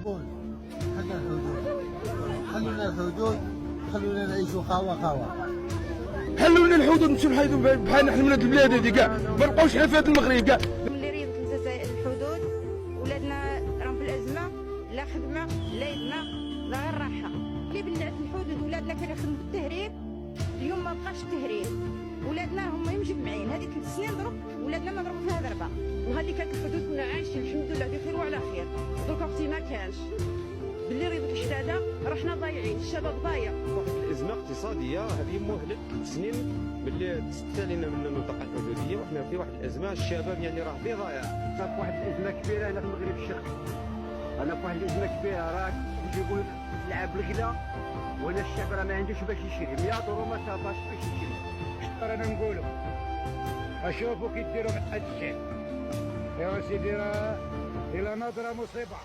حق الحدود، خلونا الحدود، خلونا نعيشوا خاوة. حلوا لنا الحدود نمشيو نحيدوا بحال نحن من هاد البلاد هادي كاع، ما نبقاوش حنا في هاد المغرب كاع. ملي ريضت الحدود ولادنا راهم في الازمه، لا خدمه لا يدنا لا غير راحه. اللي بلعت الحدود ولادنا كانوا يخدموا في التهريب، اليوم ما بقاش التهريب، ولادنا هم مجمعين. هذه 3 سنين ضرب ولادنا ما ضربوا فيها ضربه، وهذه كانت الحدود كنا عايشين الحمد لله بخير وعلى خير. درك اختي ما كانش، باللي ريضت الحداده رحنا ضايعين، الشباب ضايع. واحد الازمه اقتصاديه هذه مهله 3 سنين ملي تستالينا من المنطقه الحدوديه، وحنا في واحد الازمه الشباب يعني راه في ضايع. في واحد الازمه كبيره هنا في المغرب الشرقي، انا في واحد الازمه كبيره راك يجيبوا تلعب بالغلا، وانا الشعب راه ما عندوش باش يشري 100 دورو ما صافاش باش يشري. رانا نقولوا اشوفوا كي ديروا من حد الشعب يا سيدي، راه الى ناظره مصيبه.